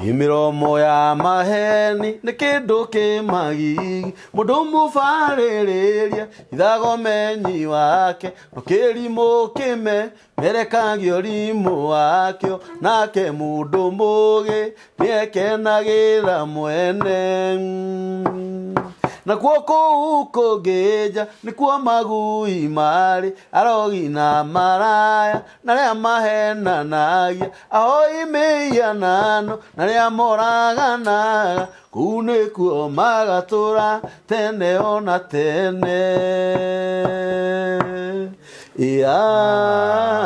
Imiromo ya maheni nĩ kĩndũ kĩmagi mũndũ mũbarĩrĩria ithago menyi wake no kĩrimũ kĩme merekagio rimũ wakĩo nake mũndũ mũgĩ nĩekenagĩra mwene nakuo kũu kũngĩnja nĩkuo magui marĩ arogi na maraya na rĩa mahenanagia ahoi mĩhianano na rĩa moraganaga kũu nĩkuo magatũra tene ona tene.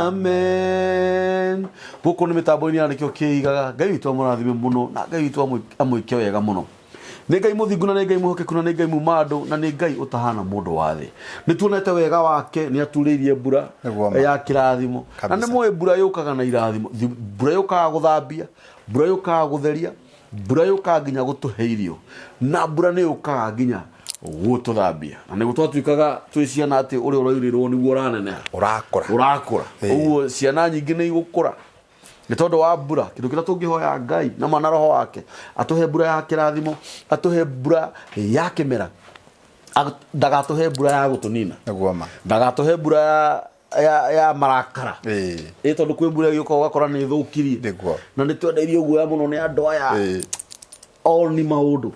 Amen. Gũkũ nĩ mĩtambo-inĩ ya nĩkĩo kĩigaga. Ngai witũ amũrathime mũno na Ngai witũ amwĩke wega mũno. Nĩ Ngai mũthingu na nĩ Ngai mũhokeku na nĩ Ngai muma andũ na nĩ Ngai ũtahana mũndũ wa thĩ. Nĩ tuonete wega wake nĩ aturĩirie mbura ya kĩrathimo na nĩ mũĩ mbura yũkaga na irathimo. Mbura yũkaga gũthambia, mbura yũkaga gũtheria, mbura yũkaga nginya gũtũhe irio na mbura nĩ yũkaga nginya gũtũthambia na nĩguo twatuĩkaga twĩ ciana atĩ ũrĩa ũroirĩrwo nĩguo ũraneneha ũrakũra. Ũguo ciana nyingĩ nĩ igũkũra nĩ tondũ wa mbura. Kĩndũ kĩrĩa tũngĩhoya Ngai na mana roho wake atũhe mbura ya kĩrathimo, atũhe mbura ya kĩmera, ndagatũhe mbura ya gũtũnina, ndagatũhe mbura ya marakara tondũ kwĩ mbura ĩgĩũka ũgakora nĩ ĩthũkirie na nĩ twendeirio guoya mũno nĩ andũ aya all ni maũndũ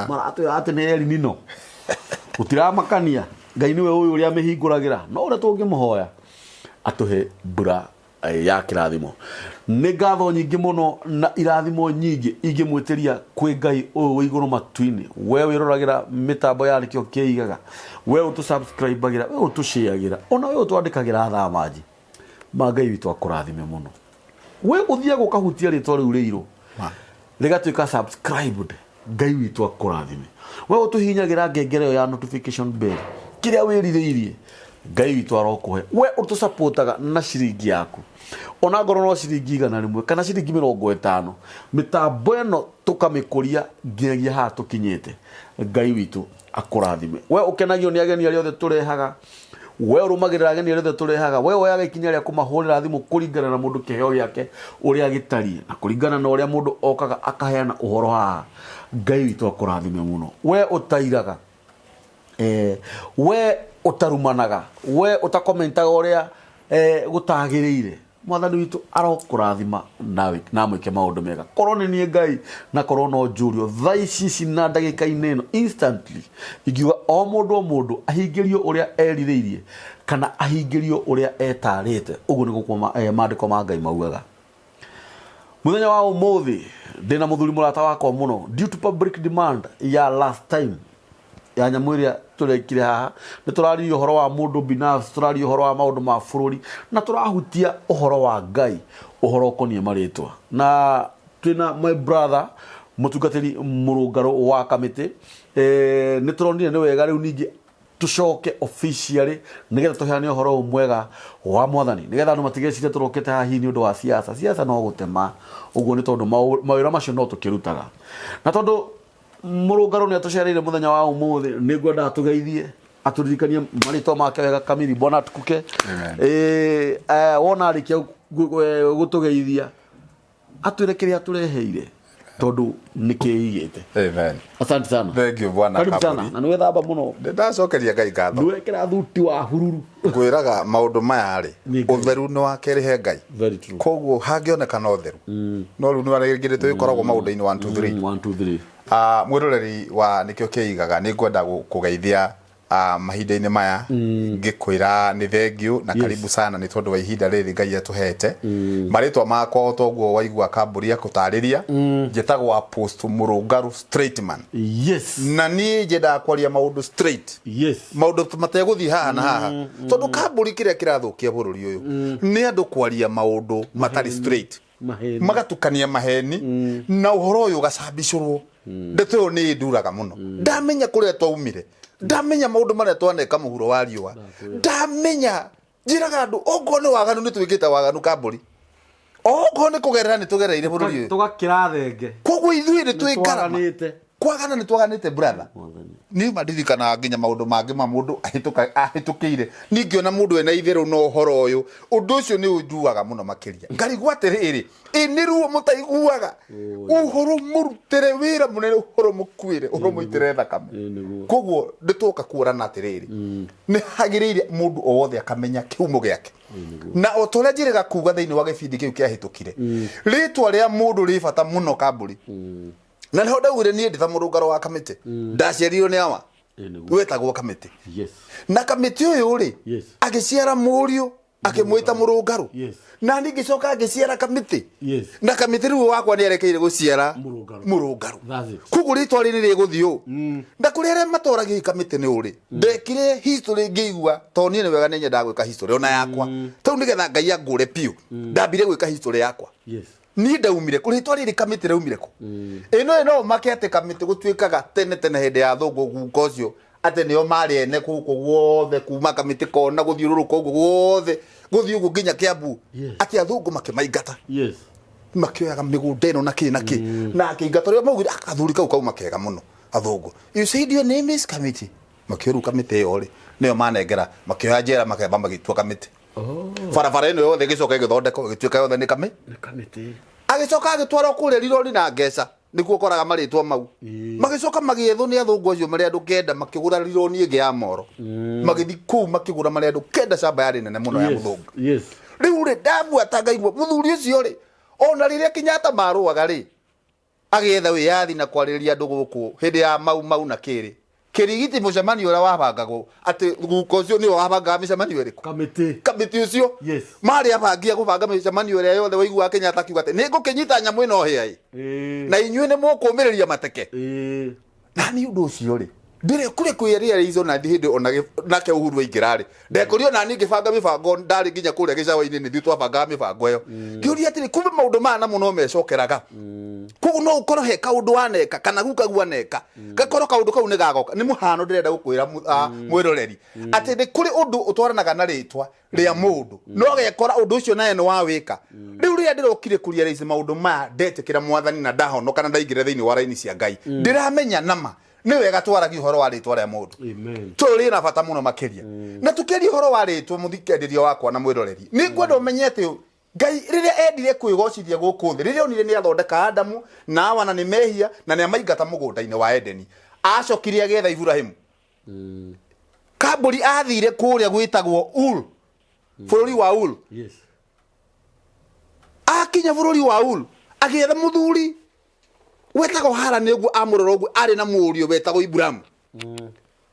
maratwĩra atĩ nĩ eri nino gũtiramakania. Ngai nĩwe ũyũ ũrĩa amĩhingũragĩra no ũrĩa tũngĩmũhoya atũhe mbura ya kĩrathimo. Nĩ ngatho nyingĩ mũno na irathimo nyingĩ ingĩmwĩtĩria kwĩ Ngai ũyũ wĩ igũrũ matu-inĩ. We wĩroragĩra mĩtambo ya nĩkĩo kĩigaga, we ũtũsubscribagĩra, we ũtũshĩagĩra, ona we ũtwandĩkagĩra thamanji. Ngai witũ akũrathime mũno. We ũthiaga ũkahutia rĩtwa rĩu rĩirũ rĩgatuĩka subscribed. Ngai witũ akũrathime. We ũtũhihinyagĩra ngengere ĩyo ya notification bell, kĩrĩa wĩrirĩirie Ngai witũ arokũhe. We ũtũsupportaga na ciringi yaku, ona ngorwo no ciringi 100 kana ciringi 50, mĩtambo ĩno tũkamĩkũria nginyagia haha tũkinyĩte. Ngai witũ akũrathime. We ũkenagio nĩ ageni arĩa othe tũrehaga, we ũrũmagĩrĩra ageni arĩa othe tũrehaga, we woyaga ikinya rĩa kũmahũrĩra thimũ kũringana na mũndũ kĩheo gĩake ũrĩa gĩtariĩ na kũringana na ũrĩa mũndũ okaga akaheana ũhoro haha. Ngai witũ akũrathime mũno. We ũtairaga, we ũtarumanaga, we ũtakomentaga ũrĩa gũtagĩrĩire. Mwathani witũ arokũrathima nawe na mwĩke maũndũ mega. Korwo nĩ niĩ Ngai na korwo no njũrio thaa ici na ndagĩka-inĩ ĩno instantly ingiuga o mũndũ ahingĩrio ũrĩa erirĩirie kana ahingĩrio ũrĩa etarĩte. Ũguo nĩ gũkũ maandĩko ma Ngai maugaga. Mũthenya wa ũmũthĩ ndĩna mũthuri mũrata wakwa mũno due to public demand ya last time ya nyamũ ĩrĩa tũrekire haha. Nĩ tũraririe ũhoro wa mũndũ binafsi, tũraririe ũhoro wa maũndũ ma bũrũri na tũrahutia ũhoro wa Ngai, ũhoro ũkoniĩ marĩtwa. Na twĩna my brother mũtungatĩri mũrũngarũ wa kamĩtĩ. Nĩ tũronire nĩ wega rĩu ningĩ tũcoke officially nĩgetha tũheane ũhoro mwega wa Mwathani, nĩgetha andũ matigecirie tũrokete haha hihi nĩ ũndũ wa siasa. Siasa no gũtema. Ũguo nĩ tondũ mawĩra macio no tũkĩrutaga na tondũ mũrũngarũ nĩ atũcereire mũthenya wa ũmũthĩ. Nĩ ngwenda atũgeithie, atũririkanie marĩtwa make wega kamiri. Bwana atukuke. Wona arĩkia gũtũgeithia atwĩre kĩrĩa atũreheire tondũ nĩ kĩigĩte. Amen. Asante sana. Thank you Bwana Kaburi. Na nĩ wethamba mũno. Ndacokeria Ngai ngatho. Nĩwekĩra thuti wa hururu. Ngwĩraga maũndũ maya rĩ, ũtheru nĩ wakĩrĩhe Ngai. Very true. Koguo hangĩonekana ũtheru no rĩu nĩ warĩgĩrĩte wĩkoragwo maũndũ-inĩ 1 2 3. 1 2 3. Mwĩroreri wa nĩkĩo kĩigaga nĩ ngwenda kũgeithia mahinda-inĩ maya ngĩkwĩra nĩ thengiũ na karibu sana nĩ tondũ wa ihinda rĩrĩ Ngai atũhete. Marĩtwa makwa toguo waigua Kaburi akũtarĩria, njĩtagwo Apostle Mũrũngarũ straight man. Yes. Na niĩ njendaga kwaria maũndũ straight. Yes. Maũndũ mategũthiĩ haha na haha tondũ Kaburi kĩrĩa kĩrathũkia bũrũri ũyũ nĩ andũ kwaria maũndũ matarĩ straight, magatukania maheni na ũhoro ũyũ ũgacambicũrwo. Ndeto ĩyo nĩ nduraga mũno. Ndamenya kũrĩa twaumire, ndamenya maũndũ marĩa twaneka mũhuro wa riũa, ndamenya njĩraga andũ okorwo nĩ waganu nĩ twĩkĩte waganu Kaburi, okorwo nĩ kũgerera nĩ tũgereire bũrũri ũyũ tũgakĩra thenge. Koguo ithuĩ nĩ twĩngarama, kwagana ni twaganite brother ni madirikana nginya maundu mangi ma mundu ahitukire ningiona mundu ena itheru no horo uyu undu ucio ni unjuaga muno makiria ngarigwa atiriri ni ruo mutaiguaga uhoro murutire wira munene uhoro mukwire uhoro muitire thakame koguo ndituka kuorana atiriri ni hagiriire mundu o wothe akamenya kiumo giake na otore njirega kuga thiini wa gibindi kiu kiahitukire ritwa ria mundu ri bata muno Kamburi na ndio ndagwire nie nditha murungaro wa kamite ndaciarirwo ni awa wetagwo kamite na kamite uyu ri agiciara muriu akimwita murungaro na ningi coka agiciara kamite na kamite riu wakwa ni erekeire guciara murungaro kugu ritwa ri ni riguthio ndakurere matoragi kamite ni uri ndekire history ngiigua to nie ni wega ni nyenda gwika history ona yakwa tau nigetha Ngai angure piu ndambire gwika history yakwa ni ndaumire kuritwa riri kamite raumire ko ino makete kamite gutuikaga tene hende ya thungu gukocio ate nio mari ene kuko guothe kuma kamite kona guthiururuka ugu guothe guthii ugu nginya Kiambu ati athungu makimaingata makioyaga migunda ino na na akingata rio maugire akathuri kau kau makega muno athungu you said your name is Kamiti makioru kamite yori nio manengera makioya njera makeba magitua kamite farafara ino yothe gicoka githondeko gituika yothe ni kamite agicoka agitwara kure rirori na ngesa nikuo koraga maritwa mau magicoka magietho ni athungu acio mari andu kenda makigura rironi ige ya moro magithi ku makigura mari andu kenda shamba yari nene muno ya muthungu riu ri ndabu atangaigwa muthuri ucio ri ona riria Kinyata maruaga ri agietha wiyathi na kwariria andu guku hindi ya mau na kiri kirigiti mucemanio ura wabangagwo ati guko ucio ni wabanga micemanio iriku kamiti ucio mari abangia kubanga micemanio ira yothe waigua Kenyatta kiuga ati ni ngukinyita nyamu ino hiai na inyue ni mukumiriria mateke na ni undu ucio ri ndire kure kwiria rizo na hindi ona nake Uhuru aingirari ndekurio na ni ngibanga mibango ndari nginya kure gicawa-ini ni thitwa banga mibango iyo ngiuria ati kumbe maundu mana muno mecokeraga kugu no ukoro he kaundu waneka kana gukagua neka gakoro kaundu kau ni gagoka ni muhano ndirenda gukwira mwiroreri ati ni kuri undu utwaranaga na ritwa ria mundu no gekora undu ucio naye no wawika riu ria ndirokire kuria rice maundu ma ndetekira mwathani na ndahono kana ndaingire thiini wa raini cia Ngai ndiramenya nama ni wega twaragia uhoro wa ritwa ria mundu turi na bata muno makiria na tukiria uhoro wa ritwa muthikenderio wakwa na mwiroreri ni ngwenda umenyete Ngai riria endire kwigocithia guku thi riria onire ni athondeka Adamu na Awa na ni mehia na ni amaingata mugunda-ini wa Edeni acokire agetha Ibrahimu Kamburi athire kuria gwitagwo Ur bururi wa Ur akinya bururi wa Ur agetha muthuri wetagwo Hara niguo amurorogu ari na murio wetagwo Ibrahimu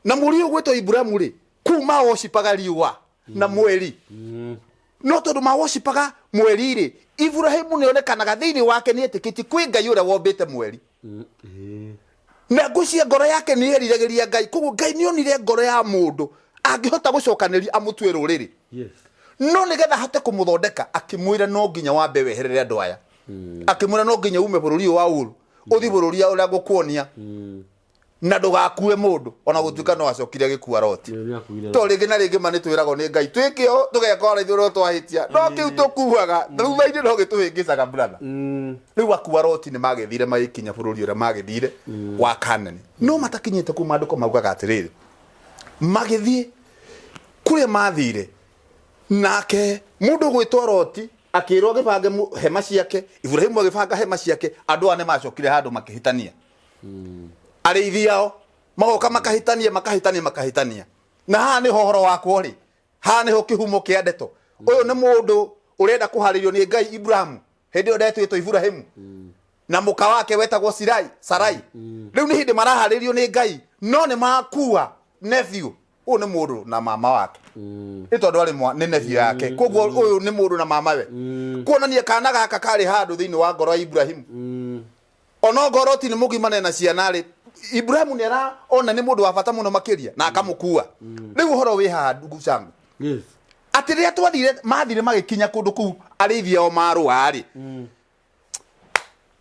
na murio gwetwo Ibrahimu ri kuma woshipaga riwa na mweri no tondu ma woshipaga mweri ri Ibrahimu ni onekanaga thiini wake ni etikiti kwi Ngai uria wombite mweri na ngucia ngoro yake ni eriragiria Ngai koguo Ngai ni onire ngoro ya mundu angihota gucokaniria amutwe ruriri no nigetha hote kumuthondeka akimwira no nginya wambe weherere andu aya akimwira no nginya ume bururi wa Uru uthi bururi uria gukuonia na ndugakue mundu ona gutuika no acokire gikua Loti to ringi na ringi mani twiragwo ni Ngai twikio tugekora ithuro twahitia no kiu tukuaga thutha-ini no gituhingicaga brother riu akua Loti ni magithire magikinya bururi uria magithire wa Kanani no matakinyite kuma andu ko maugaga atiriri magithie kuria mathire nake mundu gwitwa Loti akirwo gibange hema ciake Ibrahimu agibanga hema ciake andu ane macokire handu makihitania arithiyao magoka makahitania na haha ni hohoro wakwo ri haha niho kihumo kia ndeto uyu ni mundu urenda kuharirio ni Ngai Ibrahimu hindi yo ndetwitwo Ibrahimu na muka wake wetagwo Sarai riu ni hindi maraharirio ni Ngai no ni makua nephew uyu ni mundu na mama wake itondu ari ni nephew yake koguo uyu ni mundu na mama we kuonania kana gaka kari handu thiini wa ngoro ya Ibrahimu ono Loti ni mugimane na ciana ri Ibrahimu ni ara ona ni mundu wa bata muno makiria na akamukua riu horo wi ha ndugu changu ati ria twathire mathire magikinya kundu ku arithia o marua ri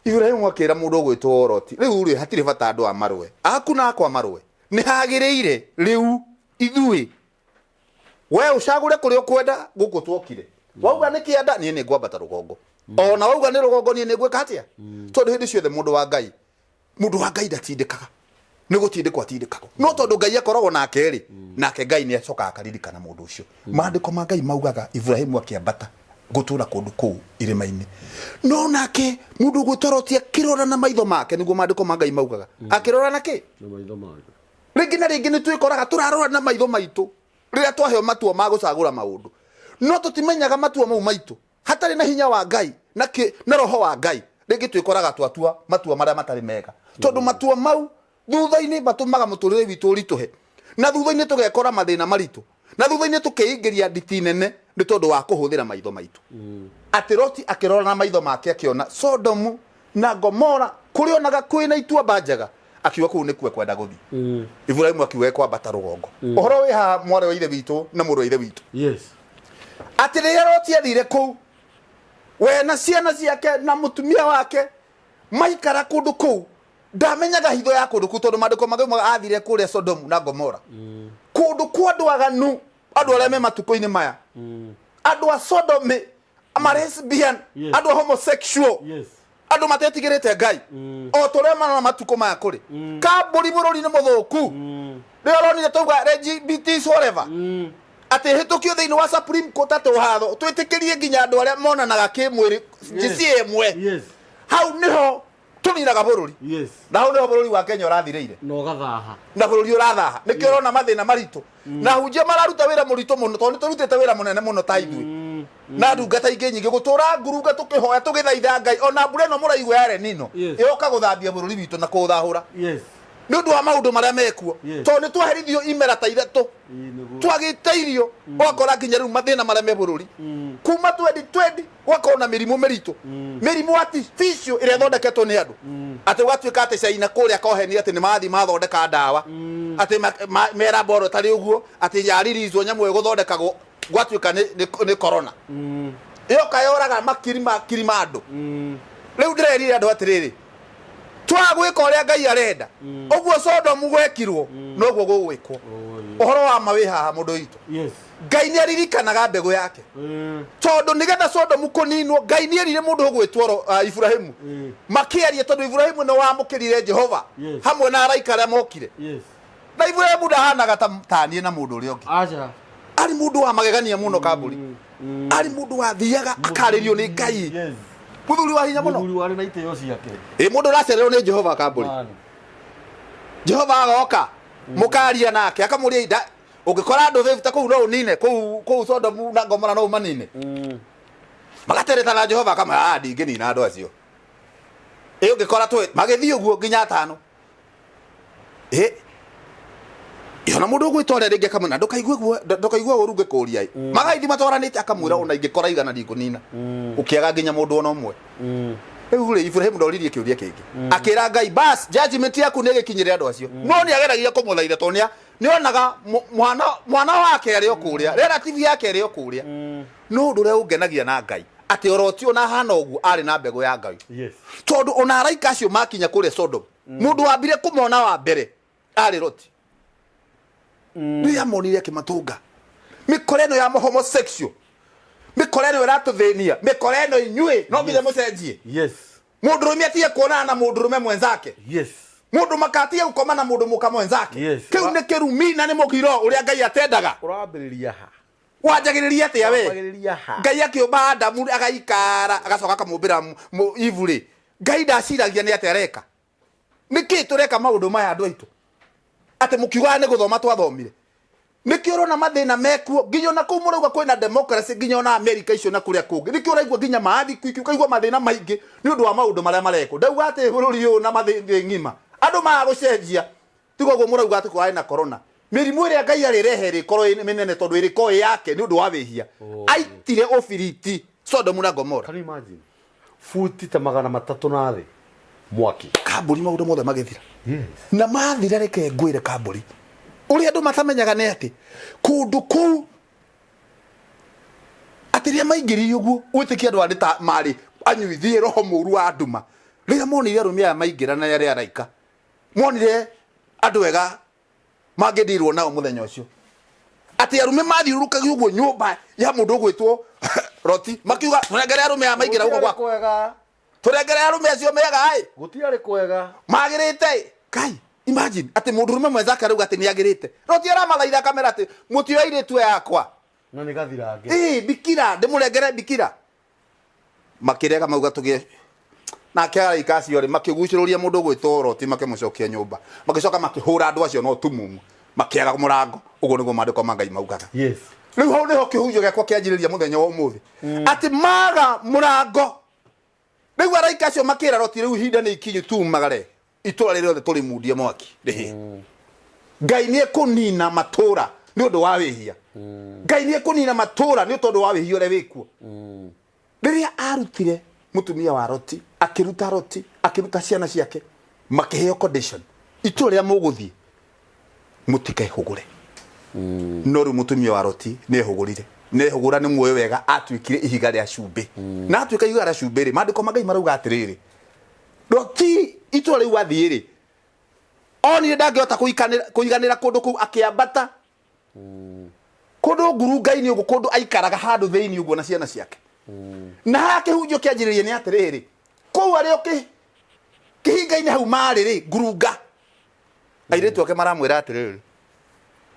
Ibrahimu akira mundu gwitwo Loti riu ri hatire bata andu a marwe akuna akwa marwe ni hagiriire riu ithui we ucagure kuri ukwenda guku twokire wauga ni kianda ni ngwambata rugongo ona wauga ni rugongo ni ngweka atia tondu hindi ciothe mundu wa Ngai mundu wa Ngai ndatindikaga nä gå tindä kwa tindäkagwo no tondå Ngai akoragwo nake rä nake Ngai nä acokaga akaririkana må ndå å cio mandĩko ma Ngai maugaga Ibrahimu akĩambata gũtũũra kũndũ kũu irĩma-inĩ no nake mũndũ gwĩtorotia kĩrora na maitho make nĩguo mandĩko ma Ngai maugaga akĩrora na kĩ na maitho make rĩngĩ na rĩngĩ nĩ twĩkoraga tũrarora na maitho maitũ rĩrĩa twaheo matua ma gũcagũra maũndũ no tũtimenyaga matua mau maitũ hatarĩ na hinya wa Ngai na roho wa Ngai rĩngĩ twĩkoraga twatua matua marĩa matarĩ mega tondũ matua mau thutha-inĩ matũmaga mũtũrĩre witũ ũritũhe na thutha-inĩ tũgekora mathĩna maritũ na thutha-inĩ tũkĩingĩria nditi nene nĩ tondũ wa kũhũthĩra maitho maitũ atĩ Loti akĩrora na maitho make akĩona Sodomu na Gomora kũrĩa onaga kwĩna ituamba njega akiuga kũu nĩkuo ekwenda gũthiĩ Ibrahimu akiuga ekwambata rũgongo ũhoro wĩ haha mwarĩ wa ithe witũ na mũrũ wa ithe witũ yes atĩ rĩrĩa Loti athire kũu we na ciana ciake na mũtumia wake maikara kũndũ kũu ndamenyaga hitho ya kũndũ kũu tondũ mandĩko mangĩ athire kũrĩa Sodomu na Gomora kũndũ kwa andũ aganu andũ arĩa me matukũ-inĩ maya andũ a Sodomu ama lesbian andũ a homosexual andũ matetigĩrĩte Ngai o tũrĩa mana matukũ maya kũrĩ kambũri bũrũri-inĩ mũthũku rĩrĩa ũronire tauga LGBT whatever atĩ hĩtũkio thĩinĩ wa Supreme Court atĩ watho twĩtĩkĩrie nginya andũ arĩa monanaga kĩmwĩrĩ njĩci ĩmwe hau nĩho tũninaga bũrũri na hau nĩho bũrũri wa Kenya ũrathirĩire na bũrũri ũrathaha nĩkĩo ũrona mathĩna maritũ na hunjia mararuta wĩra mũritũ mũno tondũ nĩtũrutĩte wĩra mũnene mũno ta ithuĩ na ndungata ingĩ nyingĩ gũtũra ngurunga tũkĩhoya tũgĩthaitha Ngai ona mbura ĩno mũraigua ya Lenino ĩroka gũthambia bũrũri witũ na kũũthahũra nĩ ũndũ wa maũndũ marĩa mekuo tondũ nĩ twaherithio imera ta ithatũ twagĩte irio ũgakora nginya rĩu mathĩna marĩa me bũrũri kuma 2020 gwakorwo na mĩrimũ mĩritũ mĩrimũ artificial ĩrĩa ĩthondeketwo nĩ andũ atĩ gwatuĩka atĩ China kũrĩa koheni atĩ nĩ mathiĩ mathondeka ndawa atĩ me laboratory ũguo atĩ yaririzwo nyamũ ĩgũthondekagwo gwatuĩka nĩ corona ĩyoka yoraga makiri ma andũ rĩu ndĩrerire andũ atĩrĩrĩ twagwĩka ũrĩa Ngai arenda ũguo Sodomu gwekirwo noguo gũgwĩkwo ũhoro wa ma wĩ haha mũndũ witũ Ngai nĩ aririkanaga mbegũ yake tondũ nĩgetha Sodomu kũninwo Ngai nĩ erire mũndũ ũgwĩtwo Ibrahimu makĩaria tondũ Ibrahimu nĩ wamũkĩrire Jehova hamwe na araika arĩa mokire na Ibrahimu ndahanaga ta niĩ na mũndũ ũrĩa ũngĩ arĩ mũndũ wa magegania mũno kambũri arĩ mũndũ wathiaga akarĩrio nĩ Ngai mũthuri wa hinya mũno mũthuri warĩ na itĩo ciake mũndũ ũracererwo nĩ Jehova kambũri Jehova agoka mũkaria nake akamũria ũngĩkora andũ thĩbita kũu no ũnine kũu Sodomu na Gomora no ũmanine magatereta na Jehova akama ndingĩnina andũ acio ũngĩkora magĩthiĩ ũguo nginya 5 yona mũndũ ũgwĩtwarĩra rĩngĩ akamwĩra ndũkaigua ũru ngĩkũria magaithi matwaranĩte akamwĩra ona ingĩkora igana ndikũnina ũkĩaga nginya mũndũ ona ũmwe rĩu rĩ Ibrahimu ndoririe kĩũria kĩngĩ akĩra Ngai bas judgment yaku nĩ ĩgĩkinyĩre andũ acio no nĩ ageragia kũmũthaitha tondũ nĩ onaga mwana wake arĩ o kũrĩa relative yake arĩ o kũrĩa no ũndũ ũrĩa ũngenagia na Ngai atĩ Loti ona hana ũguo arĩ na mbegũ ya Ngai tondũ ona araika acio makinya kũrĩa Sodomu mũndũ wambire kũmona wa mbere arĩ Loti rĩrĩa monire akĩmatũnga mĩkora ĩno ya homosexual mĩkora ĩno ĩratũthĩnia mĩkora ĩno inyuĩ no nginya mũcenjie mũndũrũme atige kuonana na mũndũrũme mwenzake mũndũ makatige gũkoma na mũndũ mũka mwenzake kĩu nĩ kĩrumi na nĩ mũgiro ũrĩa Ngai atendaga ũrambĩrĩria ha wanjagĩrĩria atĩa we Ngai akĩũmba Adamu agaikara agacoka akamũmbĩra Ivu rĩ Ngai ndaciragia nĩ atĩa areka nĩkĩ tũreka maũndũ maya andũ aitũ atĩ mũkiuga nĩ gũthoma twathomire nĩkĩo ũrona mathĩna mekuo nginya ona kũu mũrauga kwĩna democracy nginya ona America icio na kũrĩa kũngĩ nĩkĩo ũraigua nginya maathi ukaigua mathĩna maingĩ nĩ ũndũ wa maũndũ marĩa marekwo ndauga atĩ bũrũri ũyũ na mathĩna ng'ima andũ magũcenjia tiga ũguo mũrauga atĩ kwarĩ na corona mĩrimũ ĩrĩa Ngai arĩrehe ĩrĩkorwo mĩnene tondũ ĩrĩkorwo yake nĩ ũndũ wa wĩhia aitire ũbiriti Sodomu na Gomora can you imagine futi ta 300 na thĩ mwaki kambũri maũndũ mothe magĩthira na mathira reke ngwĩre kambũri ũrĩa andũ matamenyaga nĩ atĩ kũndũ kũu atĩ rĩrĩa maingĩrire ũguo gwĩtĩkia andũ arĩ ta marĩ anyuithie roho mũru wa nduma rĩrĩa monire arũme aya maingĩra na arĩa araika monire andũ ega mangĩndirwo nao mũthenya ũcio atĩ arũme mathiũrũrũkagia ũguo nyũmba ya mũndũ ũgwĩtwo Loti makiuga tũnengere arũme aya maingĩra ũguo gwakwa turengere arume acio mega ai gutiari kwega magirite kai imagine ati mundu rume mwenzake rauga ati niagirite no ti aramathaitha kamera ati mutio iritu yakwa na ni gathirange bikira ndimurengere bikira makirega mauga tugie na kya ikasi yore makiguciruria mundu gwitoro ti makemucokia nyumba makicoka makihura andu acio no tumumu makiaga murango ugo niguo mandiko mangai maugaga yes riu hau niho kihujo giakwa kianjiriria muthenya wa umuthi ati maga murango riu araika acio makira roti riu hinda ni ikinyu tu magare itura riri othe turi mundia mwaki rihi ngai ni kunina matura ni undu wa wihia ngai ni kunina matura ni undu wa wihia ure wikuo riria arutire mutumia wa Roti akiruta Roti akiruta ciana ciake makiheo condition itura ria muguthie mutike hugure no ru mutumia wa Roti ne hugura ni muoyo wega atwikire ihiga ria cumbi na atwika ihiga ria cumbi ri mandiko magai marauga atiriri Roti itura riu athiiri oni ndangihota kuiganira kundu ku akiambata kundu nguru ngai ni ugu kundu aikaraga handu theini ugu na ciana ciake na hake hunjo kianjiririe ni atiriri kou ari oki kihinga-ini hau mari ri ngurunga airetu ake maramwira atiriri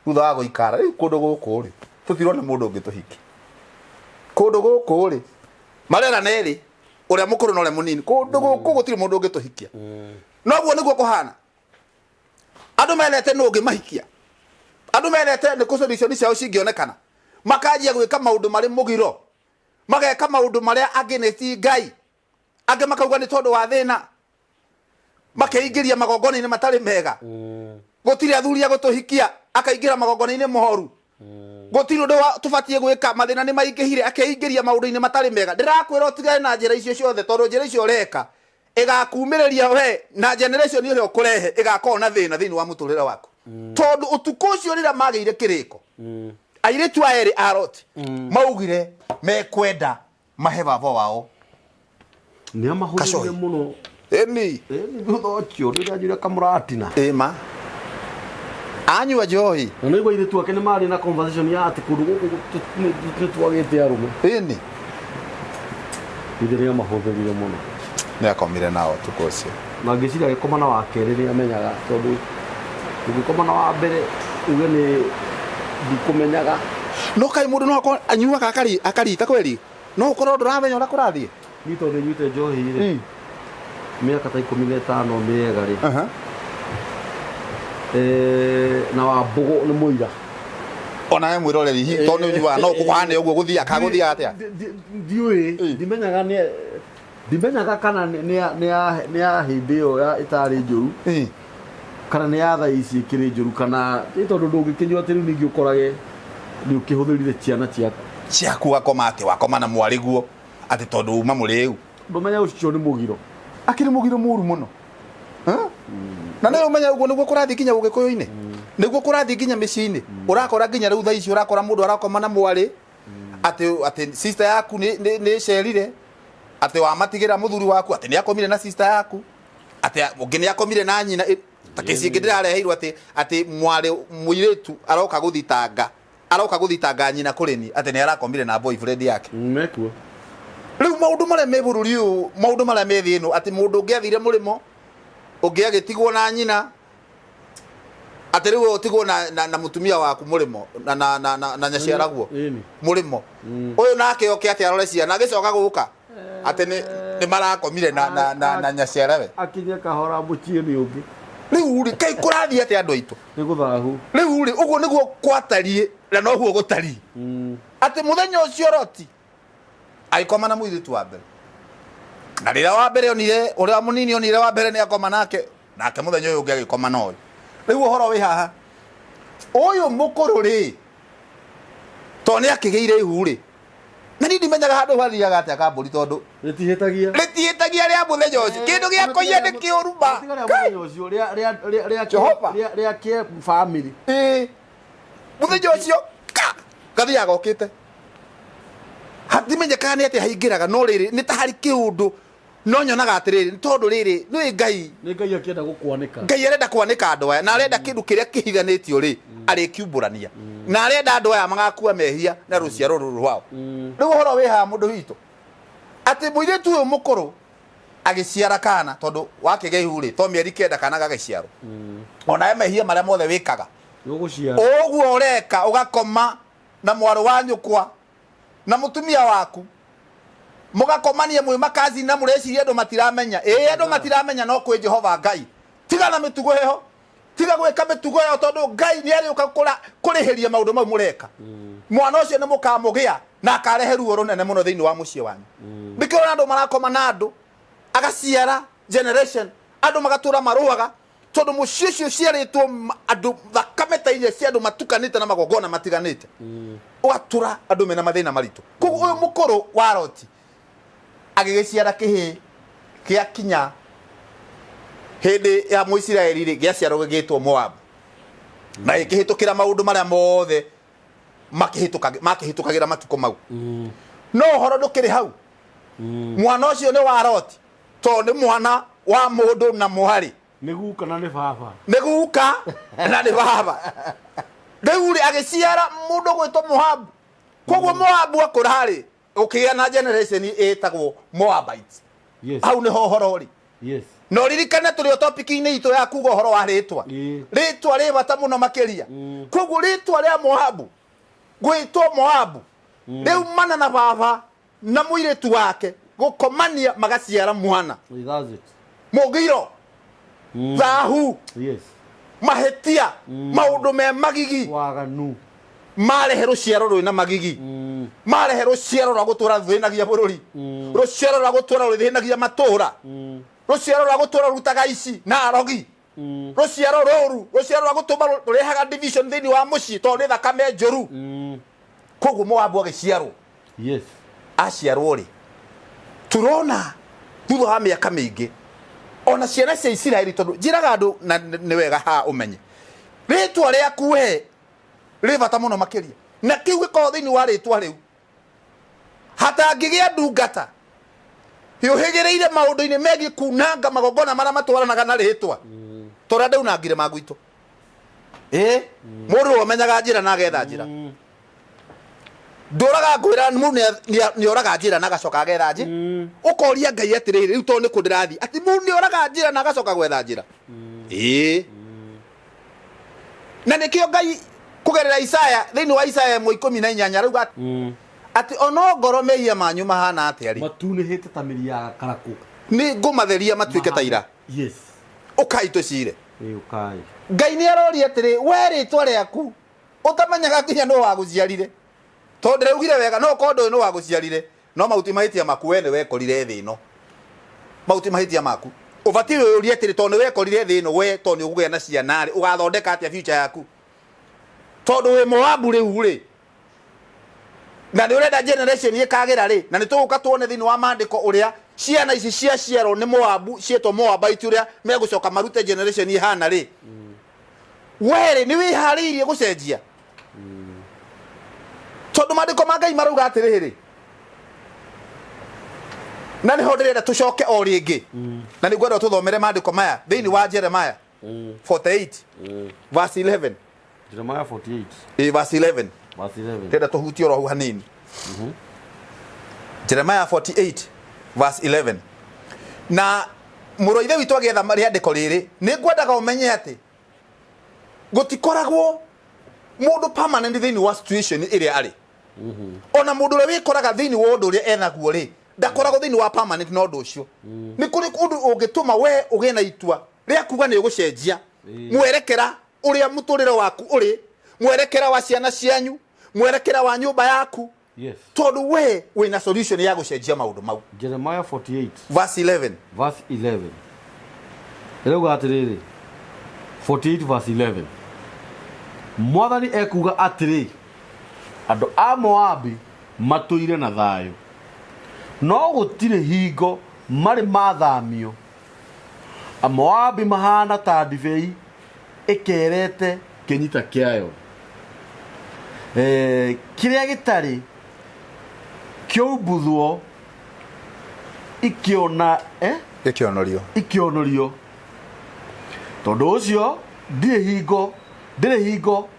thutha wa guikara riu kundu guku ri tutirona mundu ungi tuhiki kundu guku ri marera neri uria mukuru na uria munini kundu guku gutiri mundu ungi tuhikia noguo niguo kuhana andu menete nu ungi mahikia andu menete ni kusolution ciao cingionekana makanjia gwika maundu mari mugiro mageka maundu maria ageneti ngai ange makauga ni tondu wa thina makeingiria magongona-ini matari mega gutiri athuri a gutuhikia akaingira magongona-ini mohoru gutiri undu tubatie gwika mathina ni maingihire akeingiria maundu-ini matari mega ndirakwira utigane na njira icio ciothe tondu njira icio ureka igakumiriria we na generation ile ukurehe igakorwo na thina thini wa muturire waku tondu utuku ucio rira magire kiriko airetu aeri a Roti maugire mekwenda mahe baba wao ni amahurire muno emi thutha ucio riria njira kamuratina ma anyua njohi na no igwa iretu ake ni mari na conversation ya ati kundu guku twagite arume ini ithiria mahurire muno ni akomire nao tukocio na ngiciria gikomana wa keri ni amenyaga tondu ugikomana wa mbere uge ni ndikumenyaga no kai mundu no anyuaga akarita kweli no ukorwo nduramenya ura kurathie ni tondu nyuite njohi ri miaka ta 15 miega ri na wa mbugu ni muira ona we mwiroreri hi tondu nyuaga no kuhane uguo guthia akaguthia atia ndiui ndimenyaga kana ni ya hindi yo ya itari njuru kana ni ya tha ici kiri njuru kana ni tondu ndungikinywa ati riu ningi ukorage ni ukihuthirire ciana ciaku wakoma ati wakoma na mwariguo ati tondu uma muriu ndumenya ucio ni mugiro akiri mugiro muru muno na nayo umenya uguo niguo kurathi kinya ugikuyu-ini niguo kurathi kinya micii-ini urakora kinya riu tha ici urakora mundu arakoma na mwari ati sister yaku ni cerire ati wamatigira muthuri waku ati ni akomire na sister yaku ati ungi ni akomire na nyina takisi ingi ndirareheirwo ati mwari muiretu aroka guthitanga nyina kurini ati ni arakomire na boyfriend yake mekuo riu maundu maria me bururi uyu maundu maria me thino ati mundu ungiathire murimo ungiagitigwo na nyina ati riu utigwo na mutumia waku murimo na nyaciaraguo murimo uyu nake oke ati arore ciana agicoka guka ati ni marakomire na nyaciarawe akinya kahora mucie ni ungi riu ri kai kurathie ati andu aitu ni guthahu riu ri uguo niguo kwatarie na no huo gutari ati muthenya ucio Roti aikoma na muiritu wa mbere na rira wa mbere onire uria munini onire wa mbere ni akoma nake muthenya uyu ungi agikoma na uyu riu uhoro wi haha uyu mukuru ri to ni akigeire ihu ri na ni ndimenyaga handu hathiaga atia kamburi tondu retihetagia ria muthenya ucio kindu gia koia ni kiuruma muthenya ucio ria ke family muthenya ucio gathiaga okite hatimenyeka ni ati haingiraga no riri ni ta hari kiundu no nyonaga atiriri tondu riri ni ngai akienda gukwanika ngai arenda kwanika andu aya na arenda kindu kiria kihiganitio ri ari kiumburania na arenda andu aya magakua mehia na ruciaro ruru rwao riu horo wi ha mundu hitu ati muiretu uyu mukuru agiciara kana tondu wakigeihu ri to mieri kenda kana gagiciaro ona emehia maria mothe wikaga oguo ureka ugakoma na mwaro wa nyukwa na mutumia waku mugakomania mwe makazi na mureciria andu matiramenya andu matiramenya no kwi Jehova Ngai tiga na mitugo heho tiga gwika mitugo heho tondu Ngai ni ari ukakura kurihiria maundu mau mureka mwana ucio ni mukamugia na akarehe ruo runene muno thiini wa mucie wanyu bikira andu marakoma na andu agaciara generation andu magatura maruaga tondu mucie ucio ciaritwo andu thakametairie cia andu matukanite na magogona matiganite ugatura andu mena mathina maritu koguo uyu mukuru wa Loti agigiciara kihi kia kinya hindi ya Muisiraeli ri giaciarwo gigitwo Moab na ikihitukira maundu maria mothe makihitukagira matuko mau no horo ndukiri hau mwana ucio ni wa Loti to ni mwana wa mundu na muhari niguka na ni baba riu ri agiciara mundu gwitwo Moab koguo Moab akurari ukigia na generation etagwo Moabites hau ni horo ri no ririkana turi o topic-ini itu ya kuga horo wa ritwa ritwa ri bata muno makiria koguo ritwa ria Moab gwitwo Moab riu mana na baba na muiretu wake gukomania magaciara mwana mugiro thahu mahetia maundu me magigi waganu marehe ruciaro rwina magigi marehe ruciaro rwa gutura thinagia bururi ruciaro rwa gutura ruthinagia matura ruciaro rwa gutura rutaga ici na arogi ruciaro ruru ruciaro rwa gutuma rurehaga division thini wa muci to ni thakame njuru koguo Moabu agiciarwo aciarwo ri turona thutha wa miaka mingi ona ciana cia Isiraeli tondu njiraga andu na ni wega ha umenye ritwa riaku we ri bata muno makiria na kiu giko thini wa ritwa riu hata ngigia ndungata hiuhigireire maundu-ini megi kunanga magogona maria matwaranaga na ritwa tora ndau na ngire magwitu mundu omenyaga njira na agetha njira nduraga ngwira mundu ni oraga njira na agacoka agetha njira ukoria Ngai atiriri riu to ni ku ndirathi ati mundu ni oraga njira na agacoka gwetha njira na nikio Ngai kugerera Isaya thini wa Isaya 18 rauga ati ono ngoro mehia manyu mahana atiari matunihite ta miri ya karaku ni ngumatheria matuike ta ira ukai tucire ukai Ngai ni arori atiri we ritwa riaku utamenyaga nginya no waguciarire to ndireugire wega no kondo no waguciarire no mauti mahitia maku we ni wekorire thi no mauti mahitia maku ubati uri atiri to ni wekorire thi no we to ni ugugia na ciana ri ugathondeka atia future yaku tondu we Moabu riu ri na ni urenda generation ikagira ri na ni tuguka tuone thini wa mandiko uria ciana ici cia ciaro ni Moabu cietwo Moabite uria megucoka marute generation ihana ri were ni wihariirie gucenjia tondu mandiko ma Ngai marauga atiriri na ni ho ndirenda tucoke o ringi na ni gwenda tuthomere mandiko maya thini wa Jeremiah 48 verse 11 Jeremiah 48 verse 11 ndenda tuhutio ro hanini Jeremiah 48 verse 11 na muroithe witu agetha riandiko riri ni ngwendaga umenye ati gutikoragwo mundu permanent thini wa situation iria ari ona mundu ri wikoraga thini wa undu ria enaguo ri ndakoragwo thini wa permanent no ndu ucio ni kuri undu ungituma we ugie na itua ria kuga ni ugucenjia mwerekera uria muturire waku uri mwerekera wa ciana cianyu mwerekera wa nyumba yaku tondu we wina solution ya gucenjia maundu mau Jeremiah 48 verse 11 Eleuga atiriri 48 verse 11 Mwathani ekuga atiri andu a Moabi matuire na thayo no gutire hingo mari mathamio a Moabi mahana ta ndibei ikerete kinyita kiayo kiria gitari kiubuthwo ikiona ikionorio tondu ucio ndire hingo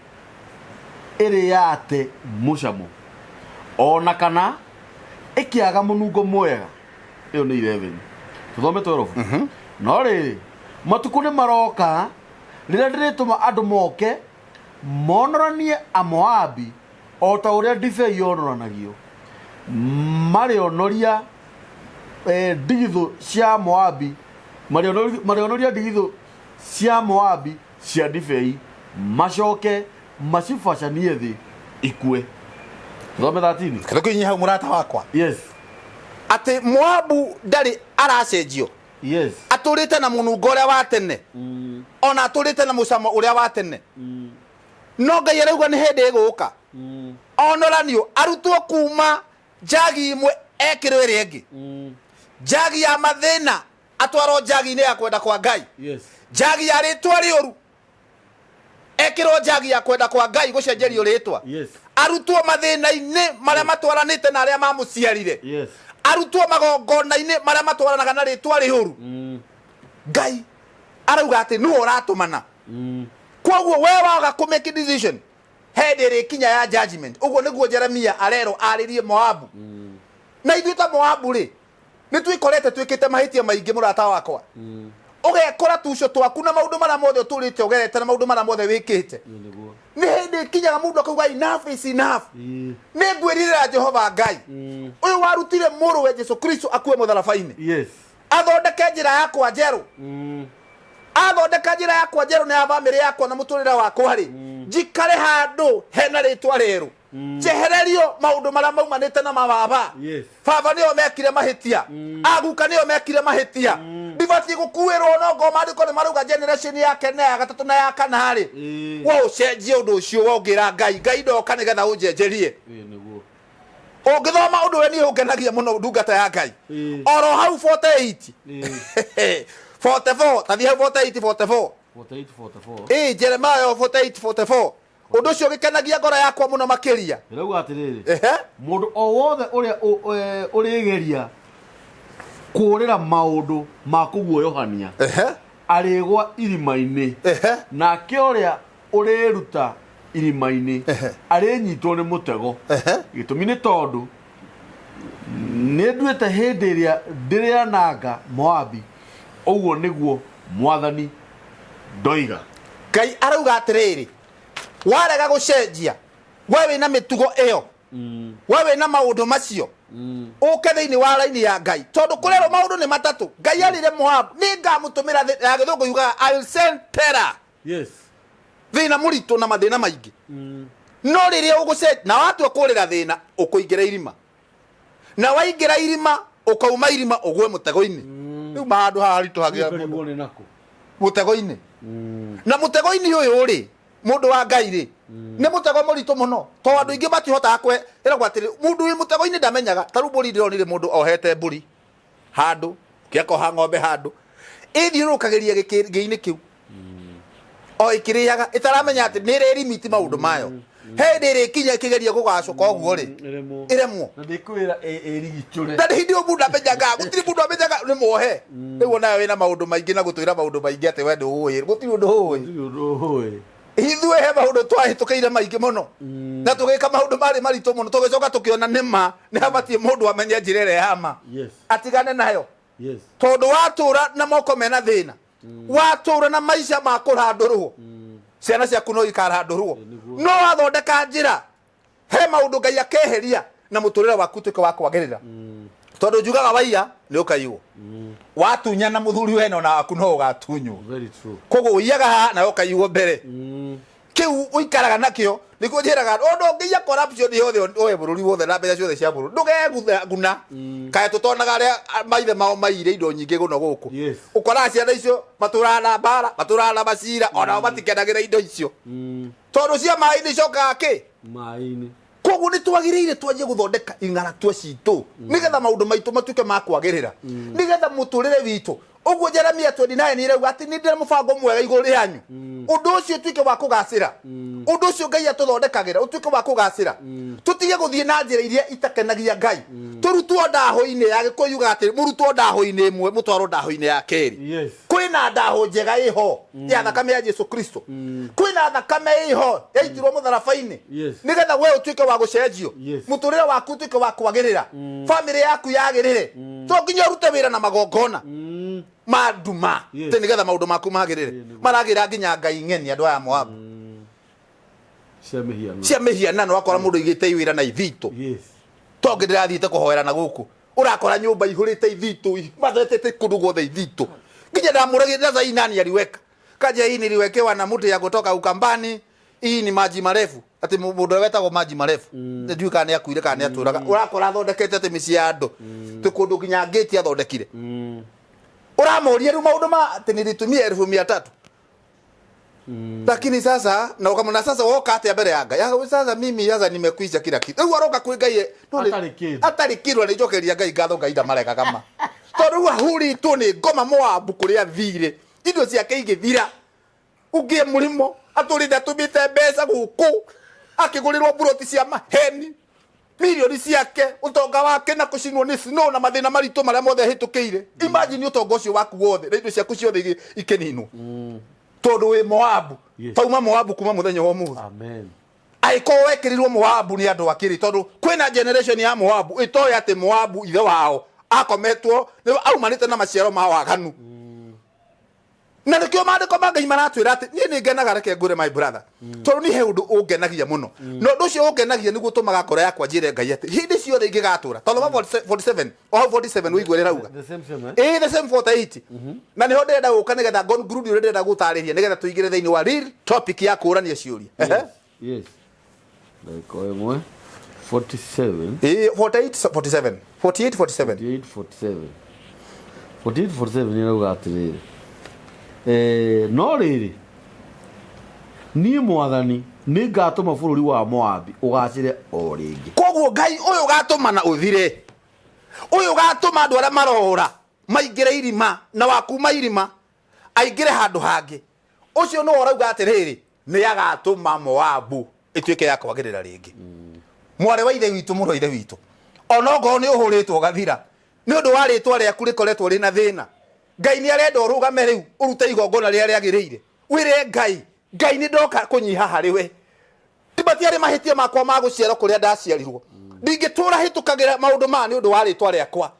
iri yate mucamo ona kana ikiaga munungo mwega iyo ni 11 tuthome 12 no rĩ matukũ nĩ maroka rĩrĩa ndĩrĩtũma andũ moke monoranie Amoabi o ta ũrĩa ndibei yonoranagio marĩonoria ndigithũ cia Moabi marĩonoria ndigithũ cia Moabi cia ndibei macoke macibacanie thĩ ikue. Thome 13 Kĩrĩkũ hau mũrata wakwa. Yes. Ati Moabu ndari aracenjio. Yes. Atũrĩte na mũnungo ũrĩa wa tene. Ona atũrĩte na mũcamo ũrĩa wa tene. No Ngai arauga nĩ hĩndĩ ĩgũka. Onoranio arutwo kuma njagi imwe ekĩrwo ĩrĩa ĩngĩ. Njagi ya mathĩna atwarwo njagi-inĩ ya kwenda kwa Ngai. Yes. Njagi ya rĩtwa rĩũru ekĩrwo njagi ya kwenda kwa Ngai gũcenjerio rĩtwa. Yes. Arutwo mathĩna-inĩ marĩa matwaranĩte na arĩa mamũciarire. Yes. Arutwo magongona-inĩ marĩa matwaranaga na rĩtwa rĩũru. Ngai arauga atĩ nĩwe ũratũmana. Koguo we waga kũ make decision hĩndĩ ĩrĩkinya ya judgment. Ũguo nĩguo Jeremia arero arĩrie Moabu. Na ithuĩ ta Moabu rĩ nĩ twĩkorete twĩkĩte mahĩtia maingĩ mũrata wakwa. Ũgekora tuco twaku na maũndũ marĩa mothe ũtũrĩte ũgerete na maũndũ marĩa mothe wĩkĩte. Nĩ hĩndĩ ĩkinyaga mũndũ akauga enough is enough. Nĩ ngwĩrĩra Jehova Ngai ũyũ warutire mũrũwe Jesu Kristo akue mũtharaba-inĩ. Yes. Athondeke njĩra yakwa njerũ. Athondeka njĩra yakwa njerũ na ya bamĩrĩ yakwa na mũtũrĩre wakwa rĩ njikare handũ hena rĩtwa rĩerũ. Njehererio maũndũ marĩa maumanĩte na mababa. Yes. Baba nĩo mekire mahĩtia. Aguka nĩo mekire mahĩtia. Ndibatiĩ gũkuĩrwo no ngo maandĩko nĩ marauga generation ya kene ya gatatũ na ya kana rĩ wo ũcenjie ũndũ ũcio wongira Ngai ndoka nĩgetha ũnjenjerie. Ũngĩthoma ũndũ we niĩ ũngenagia mũno ndungata ya Ngai. Oro hau 48 44 tathi hau 48 44 Jeremiah 48 ũndũ ũcio ũgĩkenagia ngoro yakwa mũno makĩria. Rĩu atĩrĩrĩ mũndũ o wothe ũrĩa ũrĩgeria kũrĩra maũndũ ma kũguoyohania arĩgwa irima-inĩ nake ũrĩa ũrĩruta irima-inĩ arĩnyitwo nĩ mũtego. Gĩtũmi nĩ tondũ nĩ nduĩte hĩndĩ ĩrĩa ndĩrĩananga Moabi ũguo nĩguo Mwathani ndoiga. Ngai arauga atĩrĩrĩ warega gũcenjia we wĩna mĩtugo ĩyo we wĩna maũndũ macio ũke thĩinĩ wa raini ya Ngai tondũ kũrerwo maũndũ nĩ matatũ. Ngai arĩre Moabu nĩ ngamũtũmĩra ya gĩthũngũ yugaga I will send terror. Yes. Thĩna mũritũ na mathĩna maingĩ. No rĩrĩa ũgũcenjia na watua kũrĩra thĩna ũkũingĩra irima na waingĩra irima ũkauma irima ũgwe mũtego-inĩ. Rĩu handũ haha haritũ hagĩa mũtego-inĩ na mũtego-inĩ ũyũ rĩ mũndũ wa Ngai rĩ nĩ mũtego mũritũ mũno tondũ andũ aingĩ matihotaga kwĩragwo atĩrĩ mũndũ wĩ mũtego-inĩ ndamenyaga. Ta rĩu mbũri ndĩronire mũndũ ohete mbũri handũ kĩakoha ng'ombe handũ ĩthiũrũrũkagĩria gĩkĩ-inĩ kĩu o ĩkĩrĩaga ĩtaramenya atĩ nĩ ĩrĩrimiti maũndũ mayo. Hĩndĩ ĩrĩkinya ĩkĩgeria gũgacoka ũguo rĩ ĩremwo na ndĩkwĩra ĩrigitũre na hĩndĩ ĩyo mũndũ amenyaga gũtirĩ mũndũ amenyaga nĩ muohe. Rĩu nawe wĩna maũndũ maingĩ na gũtwĩra maũndũ maingĩ atĩ we ndũũĩ gũtirĩ ũndũ ũĩ. Ithuĩ he maũndũ twahĩtũkĩire maingĩ mũno na tũgĩka maũndũ marĩ maritũ mũno tũgĩcoka tũkĩona nĩma nĩ habatiĩ mũndũ amenye njĩra ĩrĩa ya ma atigane nayo. Tondũ watũũra na moko mena thĩna watũũra na maica ma kũrandũrwo ciana ciaku no ikarandũrwo. No wathondeka njĩra he maũndũ Ngai akeheria na mũtũrĩre waku ũtuĩke wa kwagĩrĩra. Tondũ njugaga waiya nĩ ũkaiywo watunya na mũthuri wena ona waku no ũgatunywo. Koguo ũiyaga haha na ũkaiywo mbere kĩu ũikaraga nakĩo nĩkuo njĩraga ũndũ ũngĩiya corruption yothe oe bũrũri wothe na mbeca ciothe cia bũrũri ndũgeguna kaĩ tũtonaga arĩa maithe mao maiyire indo nyingĩ gũno gũkũ. Ũkoraga ciana icio matũraga na mbara matũraga na macira onao matikenagĩra indo icio tondũ cia maĩ-inĩ icokaga kĩ maĩ-inĩ. Koguo nĩ twagĩrĩire twanjie gũthondeka ing'aratua citũ nĩgetha maũndũ maitũ matuĩke ma kwagĩrĩra nĩgetha mũtũrĩre witũ. Ũguo Jeremia 29 nĩ irauga atĩ nĩ ndĩrĩ mũbango mwega igũrũ rĩanyu ũndũ ũcio ũtuĩke wa kũgacĩra. Ũndũ ũcio Ngai atũthondekagĩra ũtuĩke wa kũgacĩra. Tũtige gũthiĩ na njĩra iria itakenagia Ngai. Tũrutwo ndahũ-inĩ ya Gĩkũyũ yugaga atĩ mũrutwo ndahũ-inĩ ĩmwe mũtwarwo ndahũ-inĩ ya kerĩ. Kwĩna ndahũ njega ĩho ya thakame ya Jesu Kristo. Kwĩna thakame ĩho yaitirwo mũtharaba-inĩ nĩgetha we ũtuĩke wa gũcenjio mũtũrĩre waku ũtuĩke wa kwagĩrĩra bamĩrĩ yaku yagĩrĩre. To nginya ũrute wĩra na magongona maduma te nigetha maundu maku magirire maragira nginya ngai ng'eni andu aya Moabu cia mihianano akora mundu igite iwira na ithito tonge ndirathiite kuhoera na guku urakora nyumba ihurite ithito mathetete kundu guothe ithito nginya ndamuragira Zainani aliweka kaja hii niliwekewa na mtu ya kutoka Ukambani. Hii ni maji marefu ati mundu wetagwo maji marefu ndijui kana yakuire kana yaturaga urakora thondekete ati miciando tukundu nginya gate athondekire uramoria ru maundu ma ati nilitumia 1300 lakini sasa na ukamona sasa woka ati mbere ya Ngai sasa mimi sasa nimekwisha kila kitu riu aroka kwi Ngai atarikirwa ni jokeria Ngai ngatho Ngai ndamareka kama tondu ahuri tu ni ngoma Moabu kuria thire indo ciake igithira ugie murimo aturinde tumite mbeca guku akigurirwo buroti cia maheni milioni ciake utonga wake na kucinwo ni snow na mathina maritu maria mothe hitukiire imagine utonga ucio waku wothe indo ciaku ciothe ikininwo tondu wi Moabu tauma Moabu kuma muthenya wa muthi amen aiko wekirirwo Moabu ni andu akiri tondu kwina generation ya Moabu itoy ati Moabu ithe wao akometwo ni aumanite na maciaro ma waganu na nikio mandiko ma Ngai maratwira ati ni ngenaga reke ngure my brother tondu ni he undu ungenagia muno no undu ucio ungenagia niguo tumaga kora yakwa njire Ngai ati hindi ciothe ingigatura tondu 47 o 47 wigwere rauga the same 48 na niho ndenda guka nigetha God group ndenda gutariria nigetha tuigire thiini wa real topic ya kurania ciuria yes like oimwe 47 48 47 ni rauga atiriri no riri ni mwathani ni ngatuma bururi wa Moabi ugacire o ringi koguo Ngai uyu gatuma na uthire uyu gatuma andu aria marora maingire irima na wakuma irima aingire handu hangi ucio no urauga atiriri ni agatuma Moabu ituike ya kwagirira ringi mware wa ithe witu muro ithe witu onogo ni uhuritwo gathira ni undu wa ritwa riaku rikoretwo rina thina Ngai ni arenda urugame riu urute igongona ria riagirire wire Ngai ni ndoka kunyiha hari we tibatiari mahitia makwa ma guciara kuria ndaciarirwo ndingitura hitukagira maundu ma ni undu wa ritwa riakwa